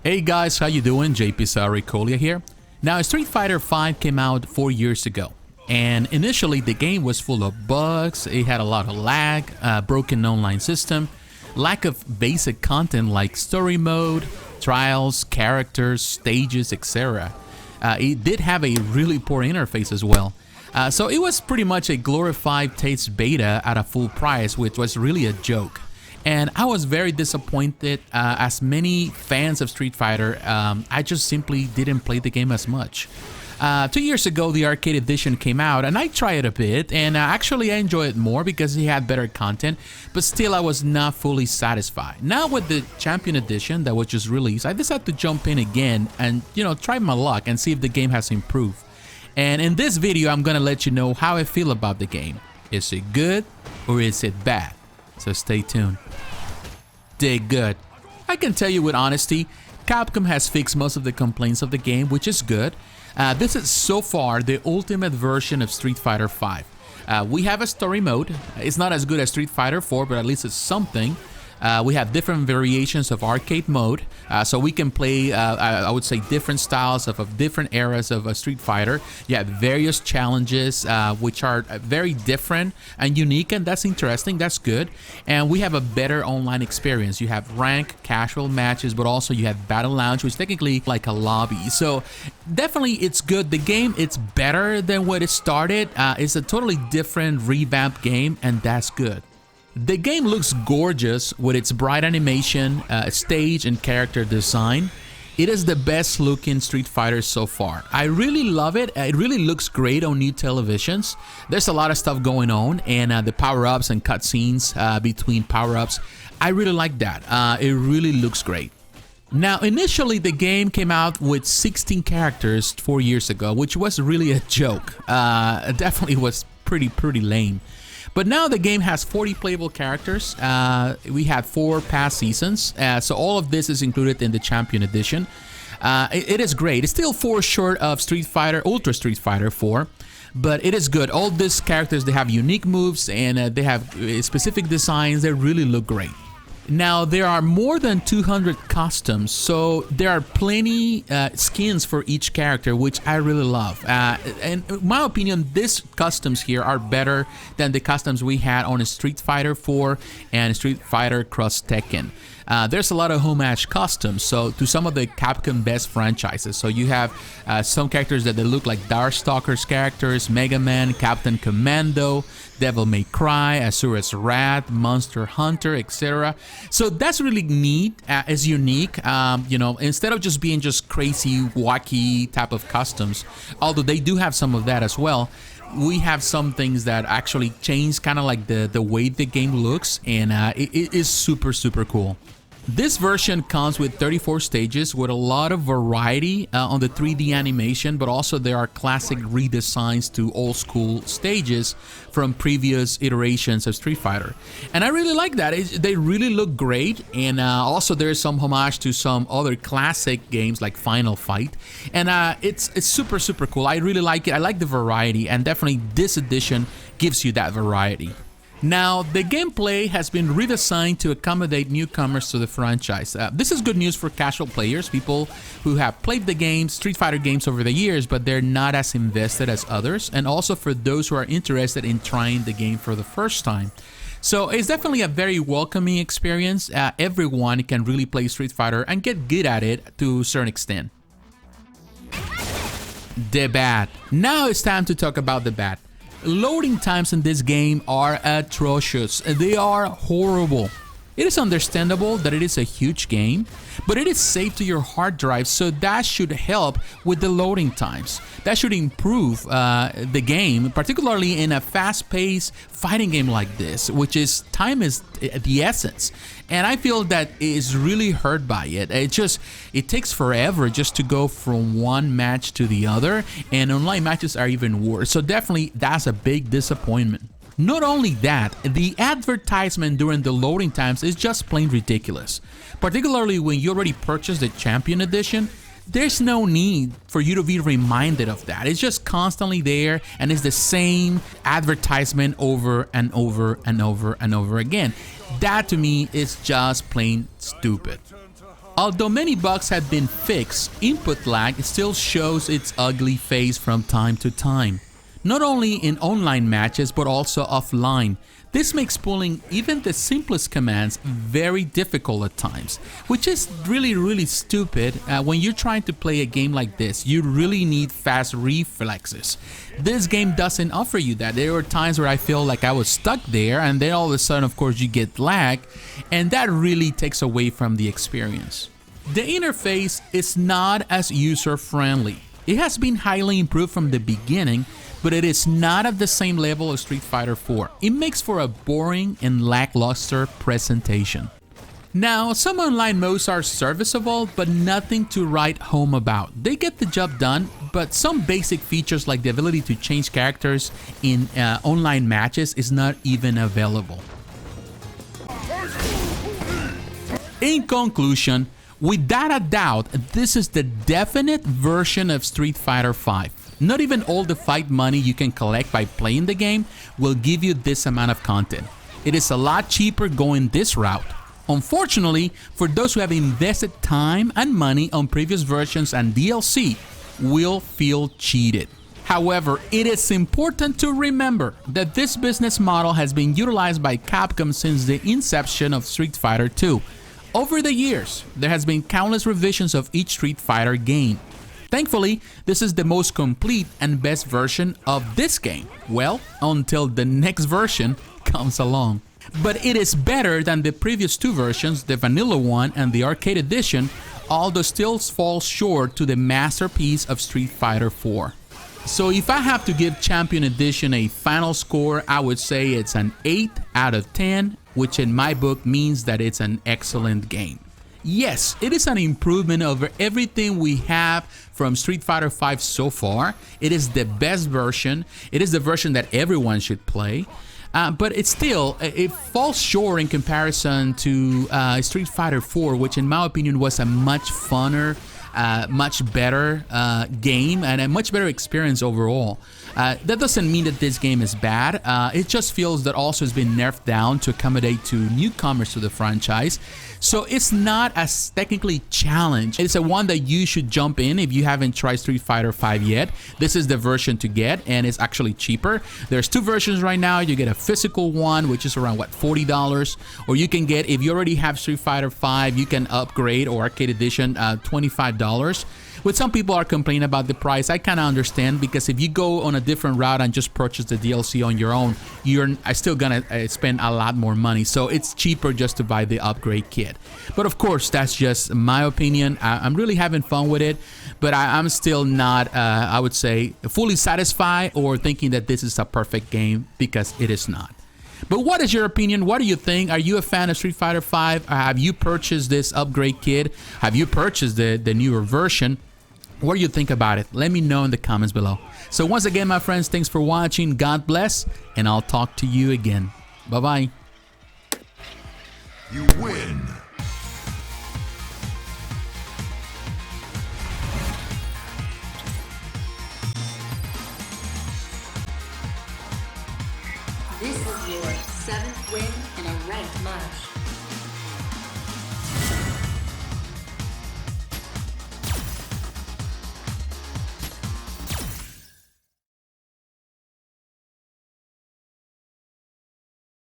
Hey guys, how you doing? jpsarrireviews here. Now, Street Fighter V came out 4 years ago, and initially the game was full of bugs. It had a lot of lag, broken online system, lack of basic content like story mode, trials, characters, stages, etc. It did have a really poor interface as well. So it was pretty much a glorified taste beta at a full price, which was really a joke. And I was very disappointed. As many fans of Street Fighter, I just simply didn't play the game as much. 2 years ago, the arcade edition came out, and I tried it a bit, and actually I enjoyed it more because it had better content, but still I was not fully satisfied. Now with the Champion edition that was just released, I decided to jump in again and, try my luck and see if the game has improved. And in this video, I'm gonna let you know how I feel about the game. Is it good or is it bad? So stay tuned. Did good. I can tell you with honesty, Capcom has fixed most of the complaints of the game, which is good. This is so far the ultimate version of Street Fighter V. We have a story mode. It's not as good as Street Fighter 4, but at least it's something. We have different variations of arcade mode, so we can play, I would say, different styles of different eras of a Street Fighter. You have various challenges, which are very different and unique, and that's interesting, that's good. And we have a better online experience. You have rank, casual matches, but also you have Battle Lounge, which is technically like a lobby. So definitely it's good. The game, it's better than what it started. It's a totally different revamped game, and that's good. The game looks gorgeous with its bright animation, stage, and character design. It is the best looking Street Fighter so far. I really love it. It really looks great on new televisions. There's a lot of stuff going on, and the power-ups and cutscenes between power-ups, I really like that. It really looks great. Now, initially the game came out with 16 characters 4 years ago, which was really a joke. It definitely was pretty lame. But now the game has 40 playable characters. We had 4 past seasons, so all of this is included in the Champion Edition. It is great. It's still 4 short of Street Fighter, Ultra Street Fighter 4, but it is good. All these characters, they have unique moves and they have specific designs that really look great. Now, there are more than 200 costumes, so there are plenty skins for each character, which I really love. And in my opinion, these customs here are better than the customs we had on Street Fighter 4 and Street Fighter Cross Tekken. There's a lot of homage customs, so to some of the Capcom best franchises. So you have some characters that they look like Darkstalker's characters, Mega Man, Captain Commando, Devil May Cry, Asura's Wrath, Monster Hunter, etc. So that's really neat. It's unique. Instead of just being just crazy, wacky type of customs, although they do have some of that as well, we have some things that actually change kind of like the way the game looks, and it is super cool. This version comes with 34 stages with a lot of variety on the 3D animation, but also there are classic redesigns to old school stages from previous iterations of Street Fighter. And I really like that. They really look great, and also there's some homage to some other classic games like Final Fight. And it's super cool. I really like it. I like the variety, and definitely this edition gives you that variety. Now, the gameplay has been redesigned to accommodate newcomers to the franchise. This is good news for casual players, people who have played the games, Street Fighter games over the years, but they're not as invested as others, and also for those who are interested in trying the game for the first time. So it's definitely a very welcoming experience. Everyone can really play Street Fighter and get good at it to a certain extent. The bad. Now it's time to talk about the bad. Loading times in this game are atrocious. They are horrible. It is understandable that it is a huge game, but it is saved to your hard drive, so that should help with the loading times. That should improve the game, particularly in a fast-paced fighting game like this, which is time is the essence. And I feel that it is really hurt by it. It takes forever just to go from one match to the other, and online matches are even worse. So definitely that's a big disappointment. Not only that, the advertisement during the loading times is just plain ridiculous. Particularly when you already purchased the Champion Edition, there's no need for you to be reminded of that. It's just constantly there, and it's the same advertisement over and over and over and over again. That to me is just plain stupid. Although many bugs have been fixed, input lag still shows its ugly face from time to time. Not only in online matches but also offline. This makes pulling even the simplest commands very difficult at times, which is really stupid. When you're trying to play a game like this, you really need fast reflexes. This game doesn't offer you that. There were times where I feel like I was stuck there, and then all of a sudden, of course, you get lag, and that really takes away from the experience. The interface is not as user-friendly. It has been highly improved from the beginning, but it is not at the same level as Street Fighter 4. It makes for a boring and lackluster presentation. Now, some online modes are serviceable, but nothing to write home about. They get the job done, but some basic features like the ability to change characters in online matches is not even available. In conclusion, without a doubt, this is the definite version of Street Fighter 5. Not even all the fight money you can collect by playing the game will give you this amount of content. It is a lot cheaper going this route. Unfortunately, for those who have invested time and money on previous versions and DLC, will feel cheated. However, it is important to remember that this business model has been utilized by Capcom since the inception of Street Fighter 2. Over the years, there has been countless revisions of each Street Fighter game. Thankfully, this is the most complete and best version of this game. Well, until the next version comes along. But it is better than the previous two versions, the vanilla one and the arcade edition, although still falls short to the masterpiece of Street Fighter 4. So if I have to give Champion Edition a final score, I would say it's an 8 out of 10, which in my book means that it's an excellent game. Yes, it is an improvement over everything we have from Street Fighter 5 so far. It is the best version. It is the version that everyone should play. But it falls short in comparison to Street Fighter 4, which in my opinion was a much funner, much better game and a much better experience overall. That doesn't mean that this game is bad. It just feels that also has been nerfed down to accommodate to newcomers to the franchise. So it's not as technically challenged. It's a one that you should jump in if you haven't tried Street Fighter 5 yet. This is the version to get, and it's actually cheaper. There's two versions right now. You get a physical one, which is around what, $40, or you can get, if you already have Street Fighter 5, you can upgrade, or arcade edition, $25. Which some people are complaining about the price. I kind of understand, because if you go on a different route and just purchase the DLC on your own, you're still gonna spend a lot more money. So it's cheaper just to buy the upgrade kit. But of course, that's just my opinion. I'm really having fun with it, but I'm still not, I would say, fully satisfied or thinking that this is a perfect game, because it is not. But what is your opinion? What do you think? Are you a fan of Street Fighter 5? Have you purchased this upgrade kit? Have you purchased the newer version? What do you think about it? Let me know in the comments below. So once again, my friends, thanks for watching. God bless, and I'll talk to you again. Bye-bye. You win. This is your 7th win in a ranked match.